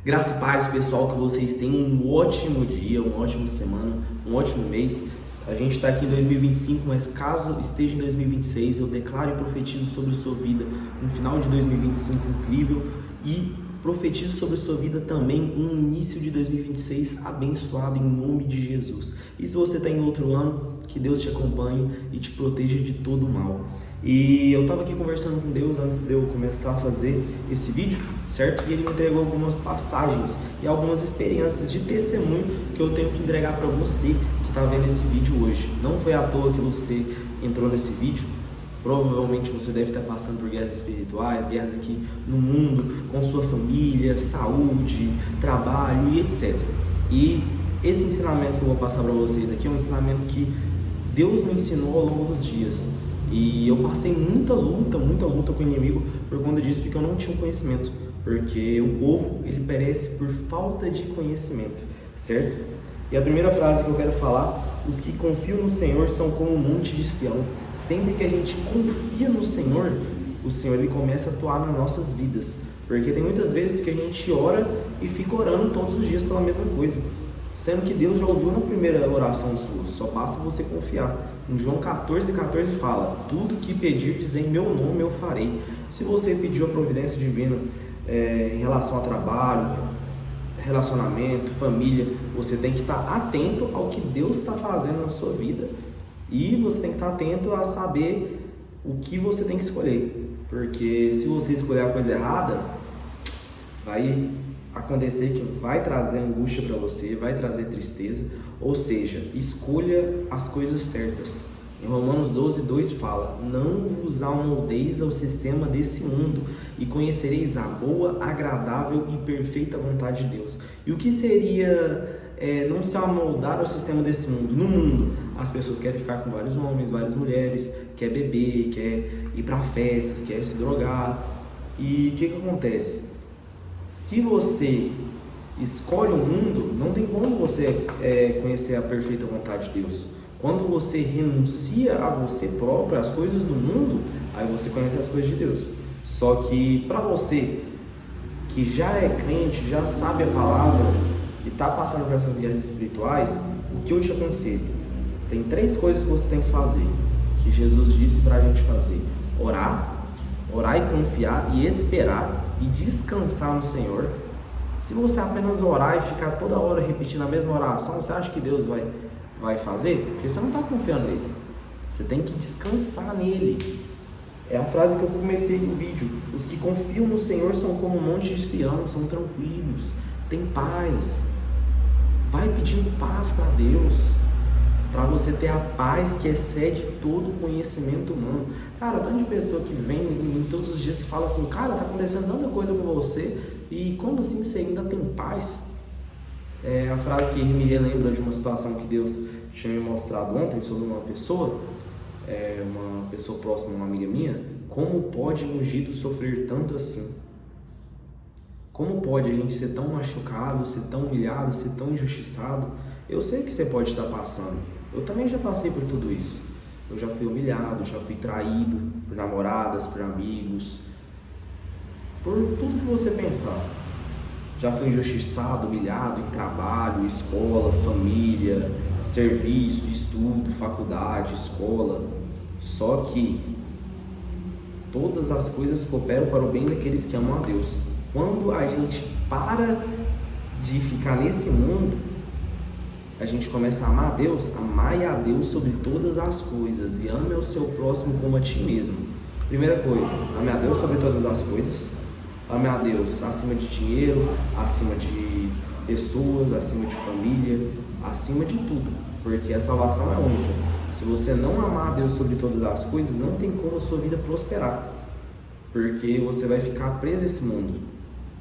Graça e paz, pessoal, que vocês tenham um ótimo dia, uma ótima semana, um ótimo mês. A gente está aqui em 2025, mas caso esteja em 2026, eu declaro e profetizo sobre a sua vida um final de 2025 incrível e profetizo sobre a sua vida também um início de 2026 abençoado em nome de Jesus. E se você está em outro ano, que Deus te acompanhe e te proteja de todo o mal. E eu estava aqui conversando com Deus antes de eu começar a fazer esse vídeo, certo? E Ele me entregou algumas passagens e algumas experiências de testemunho que eu tenho que entregar para você que está vendo esse vídeo hoje. Não foi à toa que você entrou nesse vídeo. Provavelmente você deve estar passando por guerras espirituais, guerras aqui no mundo, com sua família, saúde, trabalho e etc. E esse ensinamento que eu vou passar para vocês aqui é um ensinamento que Deus me ensinou ao longo dos dias. E eu passei muita luta com o inimigo por conta disso, porque eu não tinha um conhecimento. Porque o povo, ele perece por falta de conhecimento, certo? E a primeira frase que eu quero falar: os que confiam no Senhor são como o monte de Sião. Sempre que a gente confia no Senhor, o Senhor ele começa a atuar nas nossas vidas. Porque tem muitas vezes que a gente ora e fica orando todos os dias pela mesma coisa, sendo que Deus já ouviu na primeira oração sua, só basta você confiar. Em João 14,14 fala: tudo que pedirdes em meu nome eu farei. Se você pediu a providência divina em relação a trabalho, relacionamento, família, você tem que estar atento ao que Deus está fazendo na sua vida. E você tem que estar atento a saber o que você tem que escolher. Porque se você escolher a coisa errada, vai acontecer que vai trazer angústia para você, vai trazer tristeza. Ou seja, escolha as coisas certas. Em Romanos 12:2 fala: não vos amoldeis ao sistema desse mundo, e conhecereis a boa, agradável e perfeita vontade de Deus. E o que seria não se amoldar ao sistema desse mundo? No mundo, as pessoas querem ficar com vários homens, várias mulheres, quer beber, quer ir para festas, quer se drogar. E o que acontece? Se você escolhe o mundo, não tem como você conhecer a perfeita vontade de Deus. Quando você renuncia a você próprio, às coisas do mundo, aí você conhece as coisas de Deus. Só que para você que já é crente, já sabe a palavra e está passando por essas guerras espirituais, o que eu te aconselho? Tem 3 coisas que você tem que fazer, que Jesus disse para a gente fazer: orar e confiar e esperar e descansar no Senhor. Se você apenas orar e ficar toda hora repetindo a mesma oração, você acha que Deus vai fazer? Porque você não está confiando nele. Você tem que descansar nele. É a frase que eu comecei o vídeo: os que confiam no Senhor são como um monte de Sião, são tranquilos, têm paz. Vai pedindo paz para Deus, para você ter a paz que excede todo o conhecimento humano. Cara, tanto de pessoa que vem em todos os dias e fala assim: cara, tá acontecendo tanta coisa com você, e como assim você ainda tem paz? É a frase que me relembra de uma situação que Deus tinha me mostrado ontem sobre uma pessoa próxima, uma amiga minha. Como pode um ungido sofrer tanto assim? Como pode a gente ser tão machucado, ser tão humilhado, ser tão injustiçado? Eu sei que você pode estar passando. Eu também já passei por tudo isso. Eu já fui humilhado, já fui traído por namoradas, por amigos, por tudo que você pensar. Já fui injustiçado, humilhado em trabalho, escola, família, serviço, estudo, faculdade, escola. Só que todas as coisas cooperam para o bem daqueles que amam a Deus. Quando a gente para de ficar nesse mundo, a gente começa a amar a Deus. Amai a Deus sobre todas as coisas e ame o seu próximo como a ti mesmo. Primeira coisa, ame a Deus sobre todas as coisas. Ame a Deus acima de dinheiro, acima de pessoas, acima de família, acima de tudo, porque a salvação é única. Se você não amar a Deus sobre todas as coisas, não tem como a sua vida prosperar, porque você vai ficar preso a esse mundo.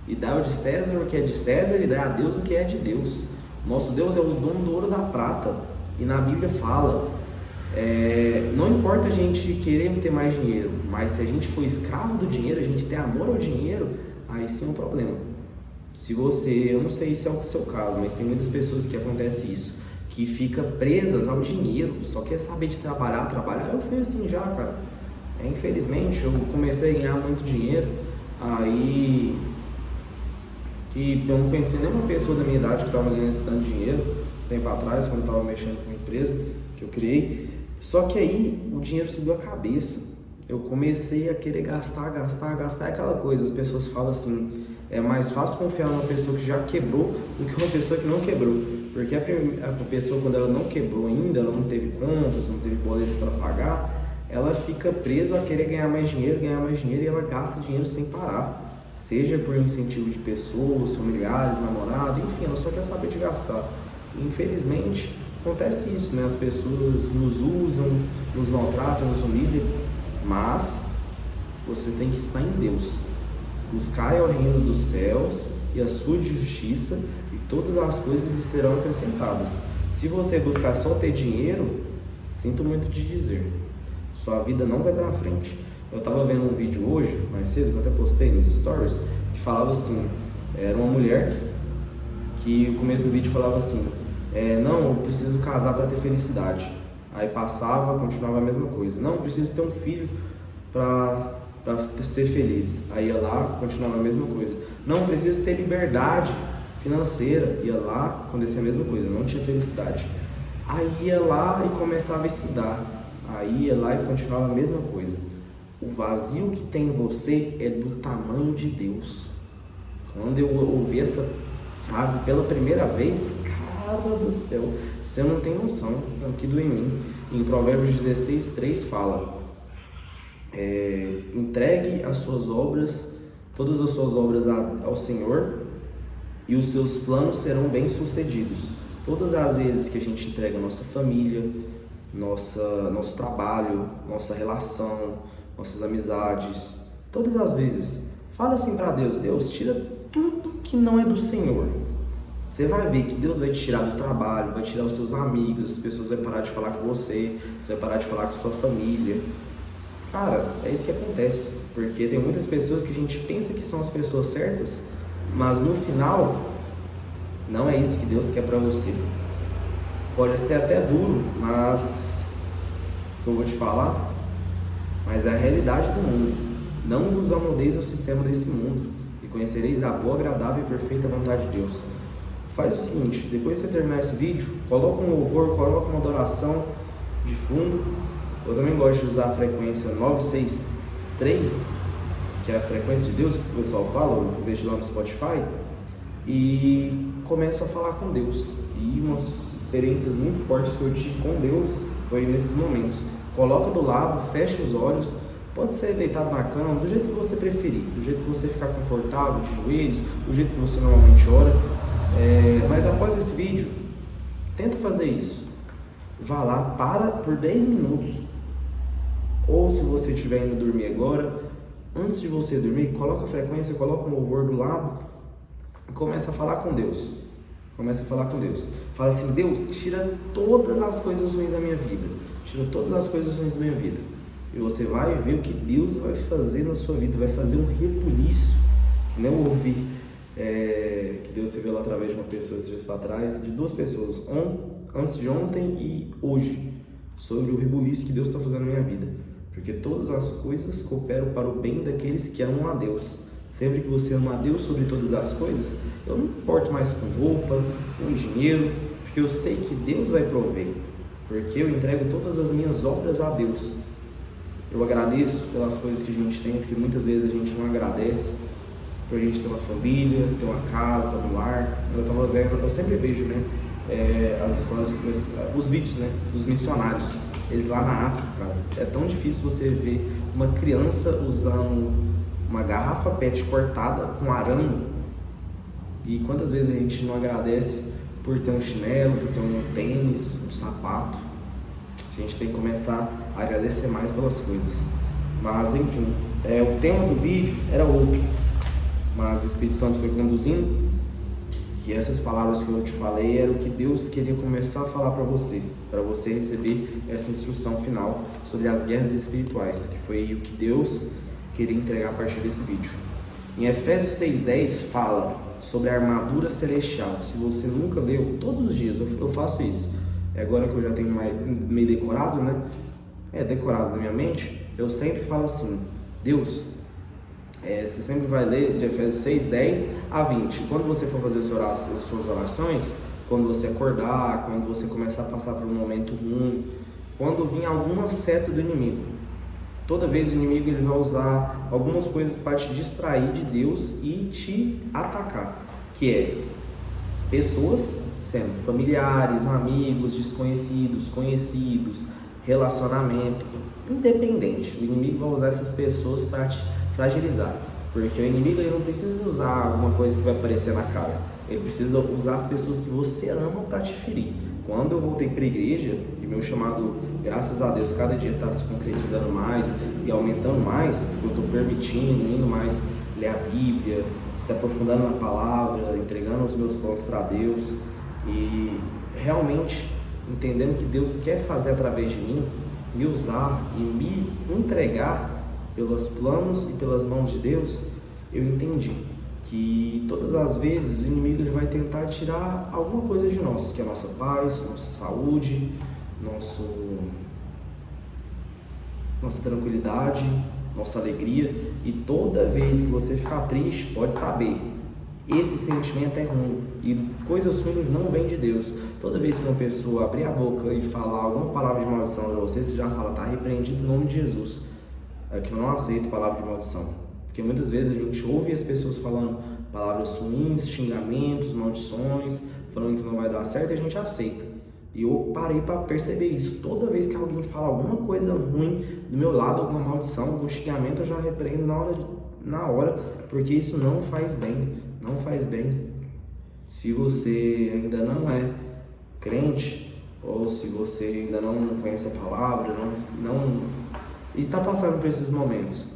E dá ao de César o que é de César e dá a Deus o que é de Deus. Nosso Deus é o dono do ouro e da prata, e na Bíblia fala: não importa a gente querer ter mais dinheiro, mas se a gente for escravo do dinheiro, a gente ter amor ao dinheiro, aí sim é um problema. Se você, eu não sei se é o seu caso, mas tem muitas pessoas que acontece isso, que fica presas ao dinheiro, só quer saber de trabalhar. Eu fui assim já, cara. Infelizmente, eu comecei a ganhar muito dinheiro, aí que eu não conheci nenhuma pessoa da minha idade que estava ganhando esse tanto de dinheiro, tempo atrás, quando eu estava mexendo com uma empresa que eu criei. Só que aí o dinheiro subiu a cabeça. Eu comecei a querer gastar, aquela coisa. As pessoas falam assim, é mais fácil confiar numa pessoa que já quebrou do que uma pessoa que não quebrou. Porque a pessoa, quando ela não quebrou ainda, ela não teve contas, não teve boletos para pagar, ela fica presa a querer ganhar mais dinheiro e ela gasta dinheiro sem parar. Seja por incentivo de pessoas, familiares, namorados, enfim, ela só quer saber de gastar. E, infelizmente, acontece isso, né? As pessoas nos usam, nos maltratam, nos humilham, mas você tem que estar em Deus. Buscai o reino dos céus e a sua justiça, e todas as coisas lhe serão acrescentadas. Se você buscar só ter dinheiro, sinto muito de dizer, sua vida não vai para frente. Eu estava vendo um vídeo hoje, mais cedo, que eu até postei nos stories, que falava assim, era uma mulher que no começo do vídeo falava assim, não, eu preciso casar para ter felicidade. Aí passava, continuava a mesma coisa. Não, eu preciso ter um filho para ser feliz. Aí ia lá, continuava a mesma coisa. Não, eu preciso ter liberdade financeira. Ia lá, acontecia a mesma coisa, não tinha felicidade. Aí ia lá e começava a estudar. Aí ia lá e continuava a mesma coisa. O vazio que tem em você é do tamanho de Deus. Quando eu ouvi essa frase pela primeira vez, cara do céu, você não tem noção, tanto que doeu em mim. Em Provérbios 16:3 fala, entregue as suas obras, todas as suas obras ao Senhor, e os seus planos serão bem-sucedidos. Todas as vezes que a gente entrega nossa família, nosso trabalho, nossa relação, nossas amizades, todas as vezes, fala assim para Deus, Deus, tira tudo que não é do Senhor. Você vai ver que Deus vai te tirar do trabalho, vai tirar os seus amigos, as pessoas vão parar de falar com você vai parar de falar com sua família. Cara, é isso que acontece, porque tem muitas pessoas que a gente pensa que são as pessoas certas, mas no final, não é isso que Deus quer para você. Pode ser até duro, mas eu vou te falar, mas é a realidade do mundo. Não vos amoldeis ao sistema desse mundo, e conhecereis a boa, agradável e perfeita vontade de Deus. Faz o seguinte, depois que você terminar esse vídeo, coloca um louvor, coloca uma adoração de fundo. Eu também gosto de usar a frequência 963, que é a frequência de Deus, que o pessoal fala, eu vejo lá no Spotify, e começa a falar com Deus. E umas experiências muito fortes que eu tive com Deus foi nesses momentos. Coloca do lado, fecha os olhos, pode ser deitado na cama, do jeito que você preferir, do jeito que você ficar confortável, de joelhos, do jeito que você normalmente ora. Mas após esse vídeo, tenta fazer isso. Vá lá, para por 10 minutos. Ou se você estiver indo dormir agora, antes de você dormir, coloca a frequência, coloca um louvor do lado e começa a falar com Deus. Começa a falar com Deus. Fala assim, Deus, tira todas as coisas ruins da minha vida. Tira todas as coisas ruins da minha vida. E você vai ver o que Deus vai fazer na sua vida. Vai fazer um rebuliço. Não ouvi que Deus se revelou através de uma pessoa esses dias para trás, de duas pessoas, antes de ontem e hoje, sobre o rebuliço que Deus está fazendo na minha vida. Porque todas as coisas cooperam para o bem daqueles que amam a Deus. Sempre que você ama a Deus sobre todas as coisas, eu não importo mais com roupa, com dinheiro, porque eu sei que Deus vai prover. Porque eu entrego todas as minhas obras a Deus. Eu agradeço pelas coisas que a gente tem, porque muitas vezes a gente não agradece. Por a gente ter uma família, ter uma casa, um lar. Eu sempre vejo, né, as histórias, os vídeos, né, dos missionários. Eles lá na África, cara, é tão difícil você ver uma criança usando uma garrafa PET cortada com arame. E quantas vezes a gente não agradece por ter um chinelo, por ter um tênis, um sapato. A gente tem que começar a agradecer mais pelas coisas. Mas enfim, o tema do vídeo era outro, mas o Espírito Santo foi conduzindo, que essas palavras que eu te falei era o que Deus queria começar a falar para você receber essa instrução final sobre as guerras espirituais, que foi o que Deus queria entregar a partir desse vídeo. Em Efésios 6:10 fala sobre a armadura celestial. Se você nunca leu, todos os dias eu faço isso. Agora que eu já tenho meio decorado, né? Decorado na minha mente, eu sempre falo assim, Deus, Você sempre vai ler de Efésios 6, 10 a 20. Quando você for fazer as suas orações, quando você acordar, quando você começar a passar por um momento ruim, quando vir alguma seta do inimigo, toda vez o inimigo ele vai usar algumas coisas para te distrair de Deus e te atacar, que é pessoas, sendo familiares, amigos, desconhecidos, conhecidos, relacionamento, independente. O inimigo vai usar essas pessoas para te fragilizar, porque o inimigo ele não precisa usar alguma coisa que vai aparecer na cara, ele precisa usar as pessoas que você ama para te ferir. Quando eu voltei para a igreja, e meu chamado, graças a Deus, cada dia está se concretizando mais e aumentando mais, porque eu estou permitindo, indo mais ler a Bíblia, se aprofundando na palavra, entregando os meus planos para Deus e realmente entendendo que Deus quer fazer através de mim, me usar e me entregar pelos planos e pelas mãos de Deus. Eu entendi que todas as vezes o inimigo ele vai tentar tirar alguma coisa de nós, que é a nossa paz, nossa saúde, nossa tranquilidade, nossa alegria. E toda vez que você ficar triste, pode saber, esse sentimento é ruim e coisas ruins não vêm de Deus. Toda vez que uma pessoa abrir a boca e falar alguma palavra de maldição para você, você já fala, está repreendido no nome de Jesus. É que eu não aceito palavra de maldição, porque muitas vezes a gente ouve as pessoas falando palavras ruins, xingamentos, maldições, falando que não vai dar certo, e a gente aceita. E eu parei para perceber isso. Toda vez que alguém fala alguma coisa ruim do meu lado, alguma maldição, algum xingamento, eu já repreendo na hora, porque isso não faz bem, não faz bem. Se você ainda não é crente, ou se você ainda não conhece a palavra, e está passando por esses momentos,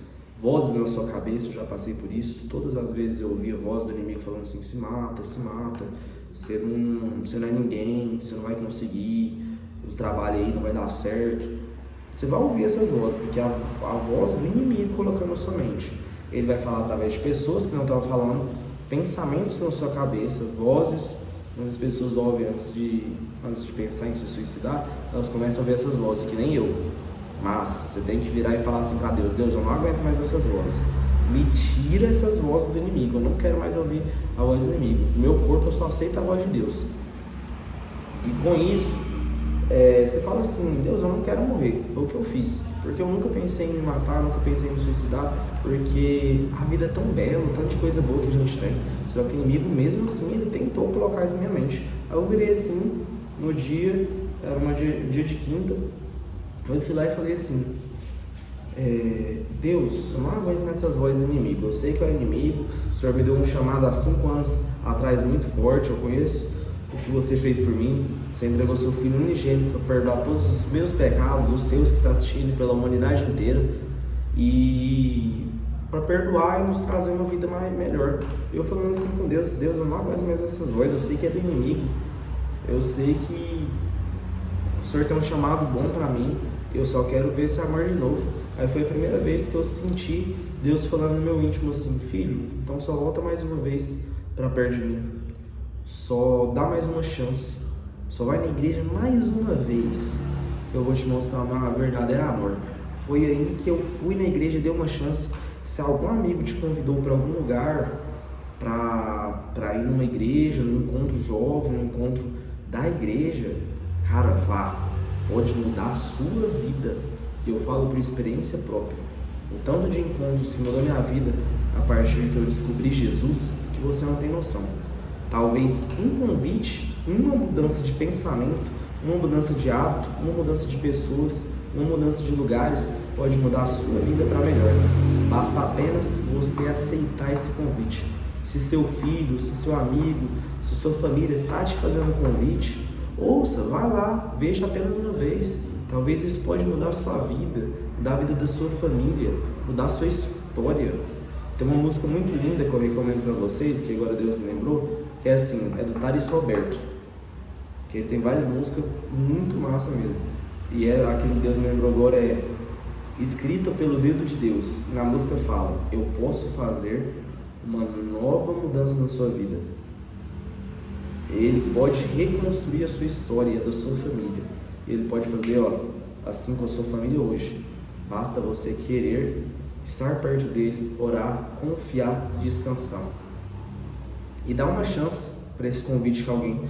vozes na sua cabeça, eu já passei por isso, todas as vezes eu ouvia a voz do inimigo falando assim, se mata, você não é ninguém, você não vai conseguir, o trabalho aí não vai dar certo. Você vai ouvir essas vozes, porque é a voz do inimigo colocando na sua mente. Ele vai falar através de pessoas que não estão falando, pensamentos na sua cabeça, vozes. Quando as pessoas ouvem antes de pensar em se suicidar, elas começam a ouvir essas vozes, que nem eu. Mas você tem que virar e falar assim para Deus, Deus, eu não aguento mais essas vozes. Me tira essas vozes do inimigo, eu não quero mais ouvir a voz do inimigo. No meu corpo eu só aceito a voz de Deus. E com isso, você fala assim, Deus, eu não quero morrer. Foi o que eu fiz. Porque eu nunca pensei em me matar, nunca pensei em me suicidar, porque a vida é tão bela, tanta coisa boa que a gente tem. Só que o inimigo, mesmo assim, ele tentou colocar isso na minha mente. Aí eu virei assim, no dia, era um dia de quinta, eu fui lá e falei assim, Deus, eu não aguento nessas vozes do inimigo. Eu sei que é o inimigo, o Senhor me deu um chamado há 5 anos atrás muito forte, eu conheço o que você fez por mim. Você entregou seu Filho unigênito para perdoar todos os meus pecados, os seus que estão assistindo, pela humanidade inteira, e para perdoar e nos trazer uma vida melhor. Eu falando assim com Deus, Deus, eu não aguento mais essas vozes, eu sei que é do inimigo, eu sei que o Senhor tem um chamado bom para mim, eu só quero ver esse amor de novo. Aí foi a primeira vez que eu senti Deus falando no meu íntimo assim, filho, então só volta mais uma vez para perto de mim, só dá mais uma chance, só vai na igreja mais uma vez, que eu vou te mostrar o verdadeiro amor. Foi aí que eu fui na igreja e dei uma chance. Se algum amigo te convidou para algum lugar, para ir numa igreja, num encontro jovem, num encontro da igreja, cara, vá, pode mudar a sua vida. E eu falo por experiência própria. O tanto de encontros que mudou minha vida a partir que eu descobri Jesus, que você não tem noção. Talvez um convite, uma mudança de pensamento, uma mudança de hábito, uma mudança de pessoas, uma mudança de lugares pode mudar a sua vida para melhor. Basta apenas você aceitar esse convite. Se seu filho, se seu amigo, se sua família está te fazendo um convite, ouça, vai lá, veja apenas uma vez. Talvez isso pode mudar a sua vida, mudar a vida da sua família, mudar a sua história. Tem uma música muito linda que eu recomendo para vocês, que agora Deus me lembrou, que é assim, é do Thales Roberto, que ele tem várias músicas muito massa mesmo. E aquele que Deus me lembrou agora é escrita pelo dedo de Deus. Na música fala, eu posso fazer uma nova mudança na sua vida. Ele pode reconstruir a sua história e a da sua família. Ele pode fazer assim com a sua família hoje. Basta você querer, estar perto dele, orar, confiar, descansar. E dá uma chance para esse convite que alguém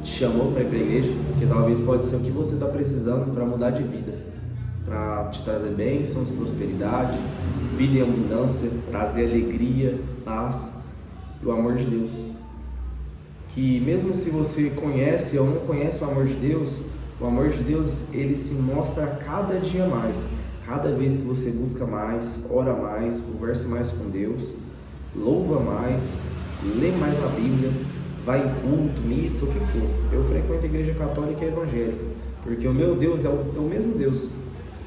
te chamou para ir para a igreja, porque talvez pode ser o que você está precisando para mudar de vida, para te trazer bênçãos, prosperidade, vida em abundância, trazer alegria, paz e o amor de Deus. Que mesmo se você conhece ou não conhece o amor de Deus ele se mostra a cada dia mais. Cada vez que você busca mais, ora mais, conversa mais com Deus, louva mais, lê mais a Bíblia, vai em culto, missa, o que for. Eu frequento a igreja católica e evangélica, porque o meu Deus é o mesmo Deus.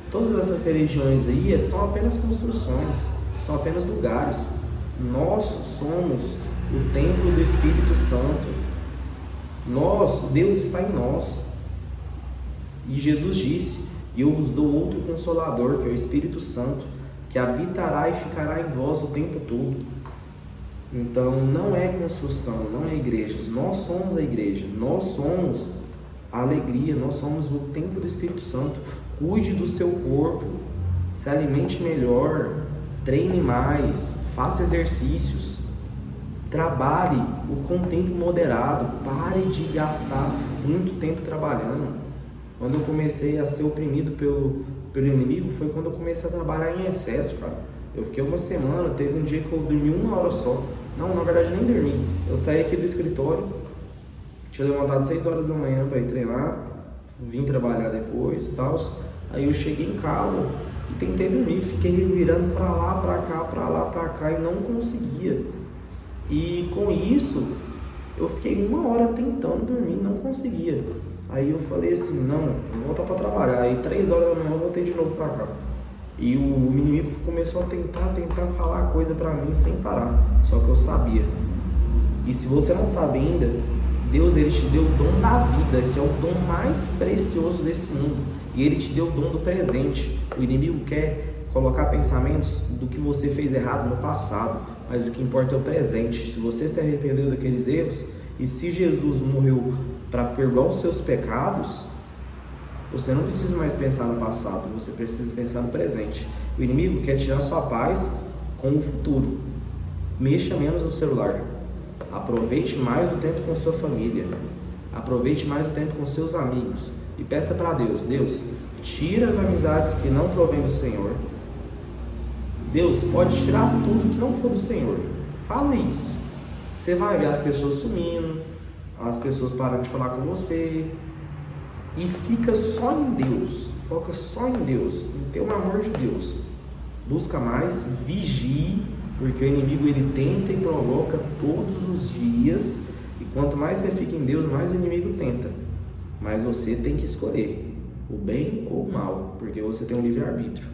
Todas essas religiões aí são apenas construções, são apenas lugares. Nós somos o templo do Espírito Santo. Deus está em nós. E Jesus disse: e eu vos dou outro Consolador, que é o Espírito Santo, que habitará e ficará em vós o tempo todo. Então não é construção, não é igrejas. Nós somos a igreja, nós somos a alegria, nós somos o templo do Espírito Santo. Cuide do seu corpo, se alimente melhor, treine mais, faça exercícios, trabalhe com tempo moderado, pare de gastar muito tempo trabalhando. Quando eu comecei a ser oprimido pelo inimigo, foi quando eu comecei a trabalhar em excesso, cara. Eu fiquei uma semana, teve um dia que eu dormi 1 hora só. Não, na verdade nem dormi. Eu saí aqui do escritório, tinha levantado 6 horas da manhã para ir treinar, vim trabalhar depois e tal. Aí eu cheguei em casa e tentei dormir, fiquei virando para lá, para cá e não conseguia. E com isso, eu fiquei 1 hora tentando dormir, não conseguia. Aí eu falei assim, não, vou voltar para trabalhar. Aí 3 horas da manhã eu voltei de novo para cá. E o inimigo começou a tentar falar coisa para mim sem parar. Só que eu sabia. E se você não sabe ainda, Deus ele te deu o dom da vida, que é o dom mais precioso desse mundo. E ele te deu o dom do presente. O inimigo quer colocar pensamentos do que você fez errado no passado, mas o que importa é o presente. Se você se arrependeu daqueles erros, e se Jesus morreu para perdoar os seus pecados, você não precisa mais pensar no passado, você precisa pensar no presente. O inimigo quer tirar sua paz com o futuro. Mexa menos no celular. Aproveite mais o tempo com sua família. Aproveite mais o tempo com seus amigos. E peça para Deus, Deus, tira as amizades que não provêm do Senhor. Deus, pode tirar tudo que não for do Senhor. Fala isso. Você vai ver as pessoas sumindo, as pessoas parando de falar com você. E fica só em Deus. Foca só em Deus, em ter o amor de Deus. Busca mais, vigie, porque o inimigo ele tenta e provoca todos os dias. E quanto mais você fica em Deus, mais o inimigo tenta. Mas você tem que escolher o bem ou o mal, porque você tem um livre-arbítrio.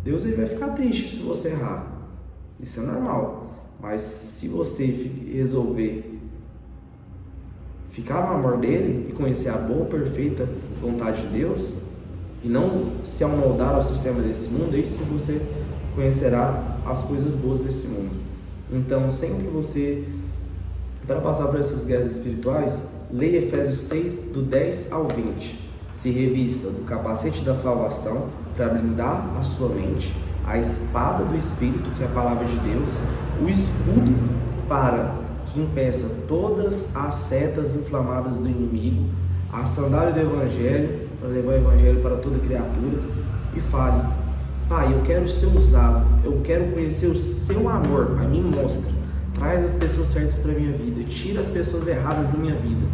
Deus ele vai ficar triste se você errar. Isso é normal. Mas se você resolver ficar no amor dele e conhecer a boa, perfeita vontade de Deus, e não se amoldar ao sistema desse mundo, aí sim você conhecerá as coisas boas desse mundo. Então, sempre que você para passar por essas guerras espirituais, leia Efésios 6, do 10 ao 20. Se revista do capacete da salvação para blindar a sua mente, a espada do Espírito, que é a palavra de Deus, o escudo para que impeça todas as setas inflamadas do inimigo, a sandália do Evangelho, para levar o Evangelho para toda criatura, e fale: Pai, eu quero ser usado, eu quero conhecer o seu amor, a mim mostra. Traz as pessoas certas para a minha vida, tira as pessoas erradas da minha vida.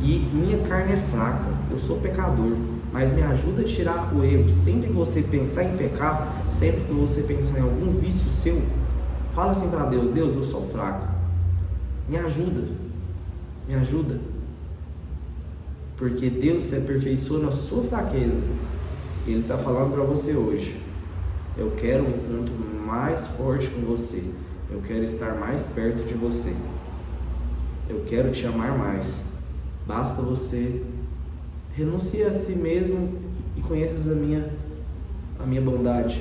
E minha carne é fraca, eu sou pecador, mas me ajuda a tirar o erro. Sempre que você pensar em pecar, sempre que você pensar em algum vício seu, fala assim para Deus: Deus, eu sou fraco, me ajuda, me ajuda. Porque Deus se aperfeiçoa na sua fraqueza. Ele está falando para você hoje: eu quero um encontro mais forte com você. Eu quero estar mais perto de você. Eu quero te amar mais. Basta você renunciar a si mesmo e conheças a minha bondade.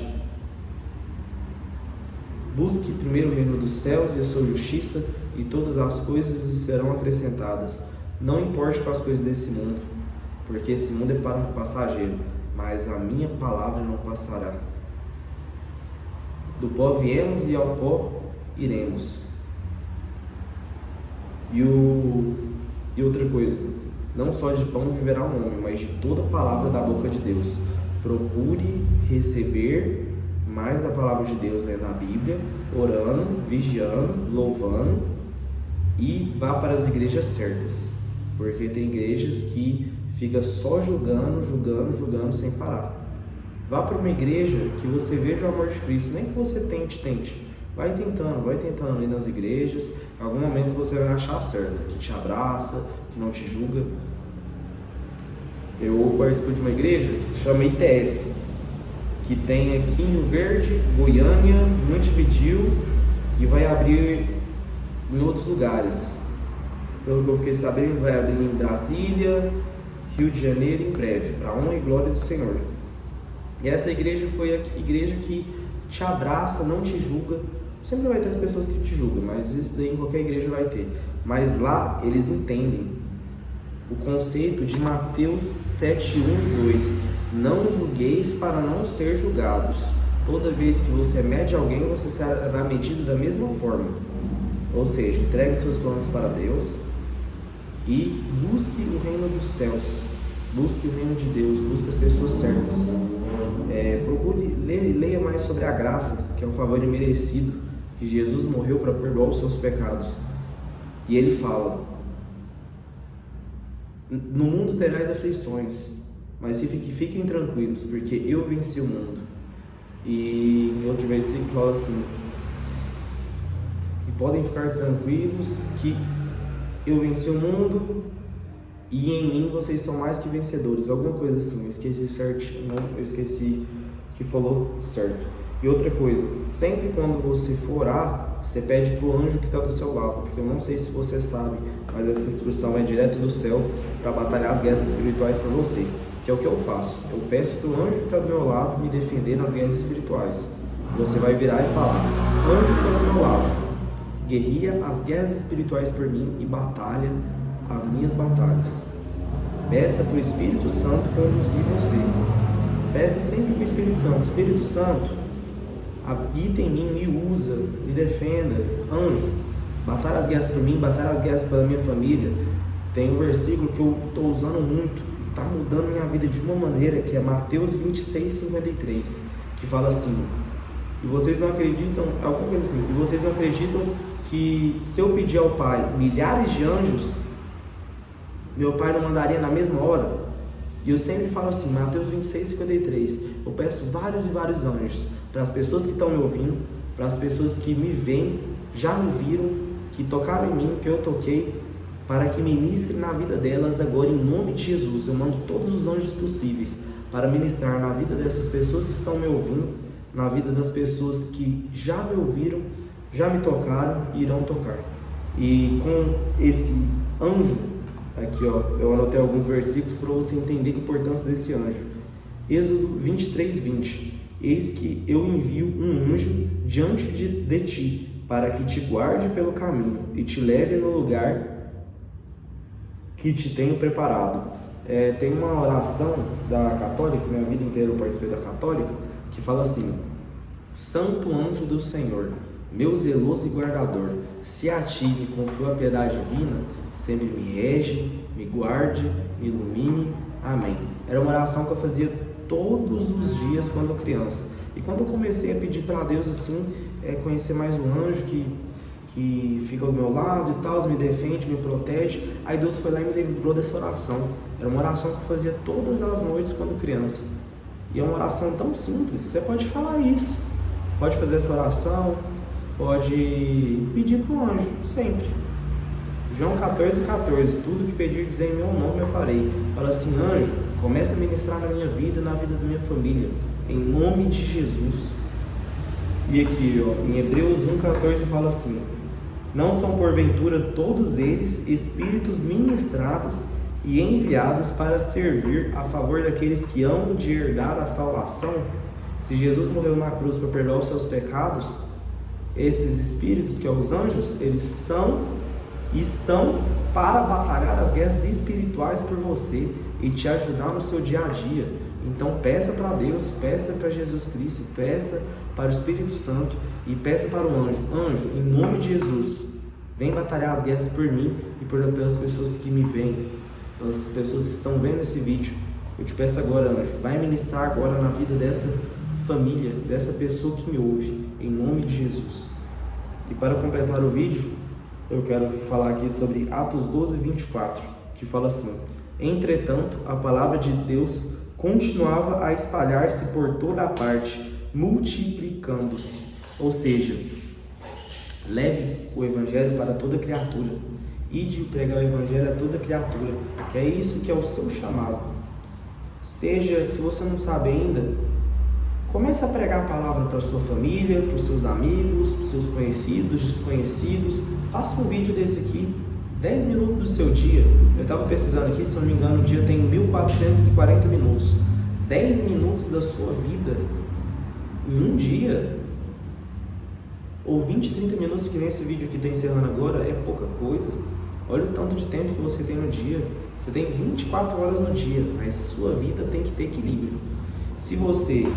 Busque primeiro o reino dos céus e a sua justiça, e todas as coisas serão acrescentadas. Não importe com as coisas desse mundo, porque esse mundo é passageiro, mas a minha palavra não passará. Do pó viemos e ao pó iremos. E outra coisa, não só de pão viverá o homem, mas de toda palavra da boca de Deus. Procure receber mais da palavra de Deus, né, na Bíblia, orando, vigiando, louvando, e vá para as igrejas certas, porque tem igrejas que fica só julgando sem parar. Vá para uma igreja que você veja o amor de Cristo, nem que você tente. Vai tentando ir nas igrejas. Em algum momento você vai achar certa, que te abraça, que não te julga. Eu participo de uma igreja que se chama ITS, que tem aqui em Rio Verde, Goiânia, Montevidéu, e vai abrir em outros lugares. Pelo que eu fiquei sabendo, vai abrir em Brasília, Rio de Janeiro em breve, para a honra e glória do Senhor. E essa igreja foi a igreja que te abraça, não te julga. Sempre vai ter as pessoas que te julgam, mas isso aí em qualquer igreja vai ter. Mas lá eles entendem o conceito de Mateus 7:1-2. Não julgueis para não ser julgados. Toda vez que você mede alguém, você será medido da mesma forma. Ou seja, entregue seus planos para Deus e busque o reino dos céus. Busque o reino de Deus, busque as pessoas certas. Procure, leia mais sobre a graça, que é um favor imerecido, que Jesus morreu para perdoar os seus pecados. E ele fala: no mundo terás aflições, mas fiquem tranquilos, porque eu venci o mundo. E em outro versículo fala assim: e podem ficar tranquilos que eu venci o mundo e em mim vocês são mais que vencedores. Alguma coisa assim, eu esqueci certo, não, eu esqueci que falou certo. E outra coisa, sempre quando você for orar, você pede para o anjo que está do seu lado, porque eu não sei se você sabe, mas essa instrução é direto do céu para batalhar as guerras espirituais para você, que é o que eu faço. Eu peço para o anjo que está do meu lado me defender nas guerras espirituais. Você vai virar e falar: anjo que está do meu lado, guerreia as guerras espirituais por mim e batalha as minhas batalhas. Peça para o Espírito Santo conduzir você. Peça sempre para o Espírito Santo: Espírito Santo, habita em mim, me usa, me defenda. Anjo, batalha as guerras por mim, batalha as guerras pela minha família. Tem um versículo que eu estou usando muito, está mudando minha vida de uma maneira, que é Mateus 26:53, que fala assim: e vocês não acreditam, alguma coisa assim, e vocês não acreditam que se eu pedir ao Pai milhares de anjos, meu Pai não mandaria na mesma hora? E eu sempre falo assim, Mateus 26:53, eu peço vários e vários anjos para as pessoas que estão me ouvindo, para as pessoas que me veem, já me viram, que tocaram em mim, que eu toquei, para que ministre na vida delas agora, em nome de Jesus. Eu mando todos os anjos possíveis para ministrar na vida dessas pessoas que estão me ouvindo, na vida das pessoas que já me ouviram, já me tocaram e irão tocar. E com esse anjo, aqui ó, eu anotei alguns versículos para você entender a importância desse anjo. Êxodo 23:20, eis que eu envio um anjo diante de ti, para que te guarde pelo caminho e te leve no lugar que te tenho preparado. Tem uma oração da católica, minha vida inteira eu participei da católica, que fala assim: Santo anjo do Senhor, meu zeloso e guardador, se a ti me confio a piedade divina, sempre me rege, me guarde, me ilumine. Amém. Era uma oração que eu fazia todos os dias quando eu criança. E quando eu comecei a pedir para Deus assim, conhecer mais o anjo que fica ao meu lado e tal, me defende, me protege, aí Deus foi lá e me lembrou dessa oração. Era uma oração que eu fazia todas as noites quando criança. E é uma oração tão simples, você pode falar isso, pode fazer essa oração, pode pedir para o anjo, sempre. João 14:14, tudo que pedirdes em meu nome eu farei. Fala assim: anjo, começa a ministrar na minha vida e na vida da minha família, em nome de Jesus. E aqui ó, em Hebreus 1:14 fala assim: não são porventura todos eles espíritos ministrados e enviados para servir a favor daqueles que hão de herdar a salvação? Se Jesus morreu na cruz para perdoar os seus pecados, esses espíritos, que são os anjos, eles estão para batalhar as guerras espirituais por você e te ajudar no seu dia a dia. Então peça para Deus, peça para Jesus Cristo, peça para o Espírito Santo e peça para o anjo: anjo, em nome de Jesus, vem batalhar as guerras por mim e pelas pessoas que me veem, pelas pessoas que estão vendo esse vídeo. Eu te peço agora, anjo, vai ministrar agora na vida dessa família, dessa pessoa que me ouve, em nome de Jesus. E para completar o vídeo, eu quero falar aqui sobre Atos 12, 24, que fala assim: entretanto, a palavra de Deus continuava a espalhar-se por toda a parte, multiplicando-se. Ou seja, leve o evangelho para toda criatura. Ide pregar o evangelho a toda criatura, que é isso que é o seu chamado. Seja, se você não sabe ainda, comece a pregar a palavra para a sua família, para os seus amigos, para os seus conhecidos, desconhecidos. Faça um vídeo desse aqui, 10 minutos do seu dia. Eu estava pesquisando aqui, se não me engano, o dia tem 1440 minutos. 10 minutos da sua vida em um dia, ou 20, 30 minutos, que nem esse vídeo que está encerrando agora, é pouca coisa. Olha o tanto de tempo que você tem no dia. Você tem 24 horas no dia, mas sua vida tem que ter equilíbrio. Se você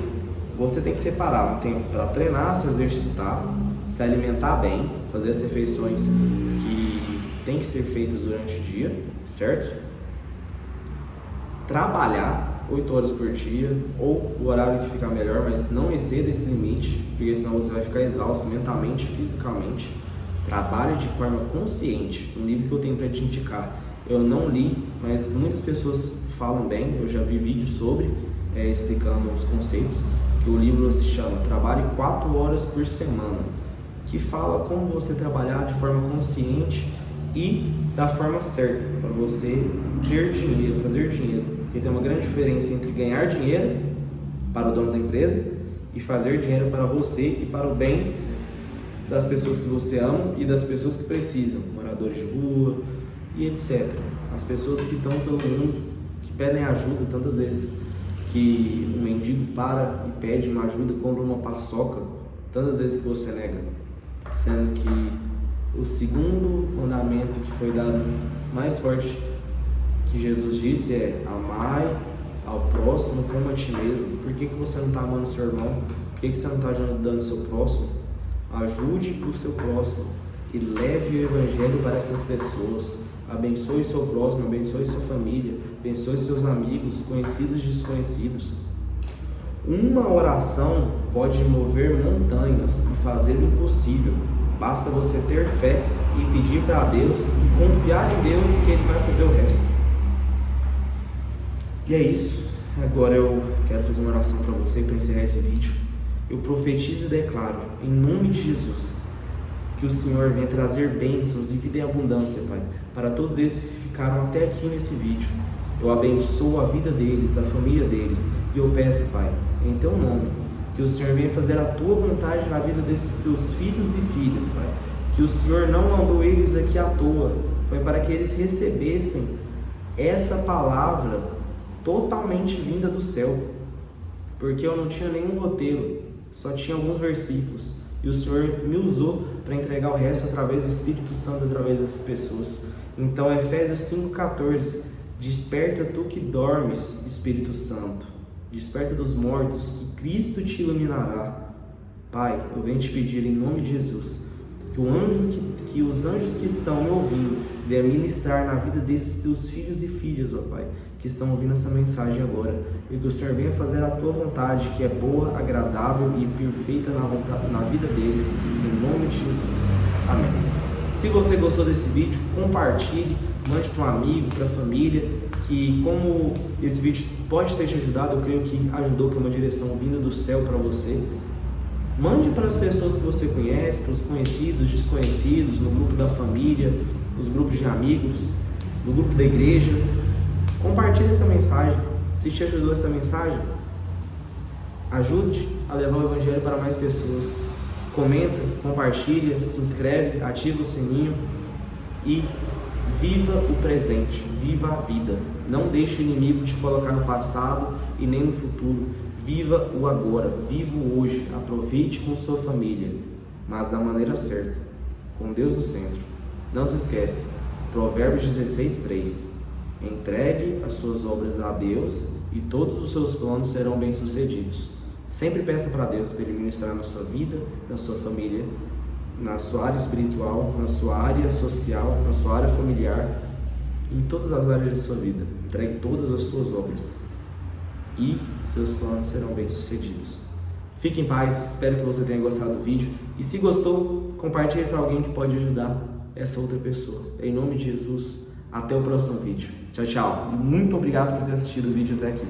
tem que separar um tempo para treinar, se exercitar, se alimentar bem, fazer as refeições que tem que ser feitas durante o dia, certo? Trabalhar 8 horas por dia, ou o horário que ficar melhor, mas não exceda esse limite, porque senão você vai ficar exausto mentalmente, fisicamente. Trabalhe de forma consciente. Um livro que eu tenho para te indicar, eu não li, mas muitas pessoas falam bem, eu já vi vídeos sobre, explicando os conceitos, que o livro se chama Trabalhe 4 horas por semana, que fala como você trabalhar de forma consciente e da forma certa, para você ter dinheiro, fazer dinheiro, porque tem uma grande diferença entre ganhar dinheiro para o dono da empresa e fazer dinheiro para você e para o bem das pessoas que você ama e das pessoas que precisam, moradores de rua e etc. As pessoas que estão pelo mundo, que pedem ajuda tantas vezes, que um mendigo para e pede uma ajuda, compra uma paçoca, tantas vezes que você nega, sendo que o segundo mandamento que foi dado mais forte que Jesus disse é: amai ao próximo como a ti mesmo. Por que você não está amando seu irmão? Por que você não está ajudando o seu próximo? Ajude o seu próximo e leve o evangelho para essas pessoas. Abençoe seu próximo, abençoe sua família, abençoe seus amigos, conhecidos e desconhecidos. Uma oração pode mover montanhas e fazer o impossível. Basta você ter fé e pedir para Deus e confiar em Deus que Ele vai fazer o resto. E é isso. Agora eu quero fazer uma oração para você para encerrar esse vídeo. Eu profetizo e declaro, em nome de Jesus, que o Senhor venha trazer bênçãos e vida em abundância, Pai, para todos esses que ficaram até aqui nesse vídeo. Eu abençoo a vida deles, a família deles, e eu peço, Pai, em Teu nome, que o Senhor venha fazer a Tua vontade na vida desses Teus filhos e filhas, Pai. Que o Senhor não mandou eles aqui à toa, foi para que eles recebessem essa palavra totalmente vinda do céu, porque eu não tinha nenhum roteiro, só tinha alguns versículos, e o Senhor me usou para entregar o resto através do Espírito Santo, através dessas pessoas. Então, Efésios 5,14: desperta tu que dormes, Espírito Santo, desperta dos mortos, que Cristo te iluminará. Pai, eu venho te pedir em nome de Jesus, que os anjos que estão me ouvindo venham ministrar na vida desses teus filhos e filhas, ó Pai, que estão ouvindo essa mensagem agora, e que o Senhor venha fazer a Tua vontade, que é boa, agradável e perfeita na vida deles, em nome de Jesus. Amém. Se você gostou desse vídeo, compartilhe, mande para um amigo, para a família, que como esse vídeo pode ter te ajudado, eu creio que ajudou, que é uma direção vinda do céu para você. Mande para as pessoas que você conhece, para os conhecidos, desconhecidos, no grupo da família, nos grupos de amigos, no grupo da igreja. Compartilhe essa mensagem. Se te ajudou essa mensagem, ajude a levar o evangelho para mais pessoas. Comenta, compartilha, se inscreve, ativa o sininho e viva o presente, viva a vida. Não deixe o inimigo te colocar no passado e nem no futuro. Viva o agora, viva o hoje. Aproveite com sua família, mas da maneira certa, com Deus no centro. Não se esquece, Provérbios 16:3. Entregue as suas obras a Deus e todos os seus planos serão bem-sucedidos. Sempre peça para Deus para Ele ministrar na sua vida, na sua família, na sua área espiritual, na sua área social, na sua área familiar, em todas as áreas da sua vida. Entregue todas as suas obras e seus planos serão bem-sucedidos. Fique em paz, espero que você tenha gostado do vídeo e se gostou, compartilhe para alguém que pode ajudar essa outra pessoa. Em nome de Jesus, até o próximo vídeo. Tchau, tchau. E muito obrigado por ter assistido o vídeo até aqui.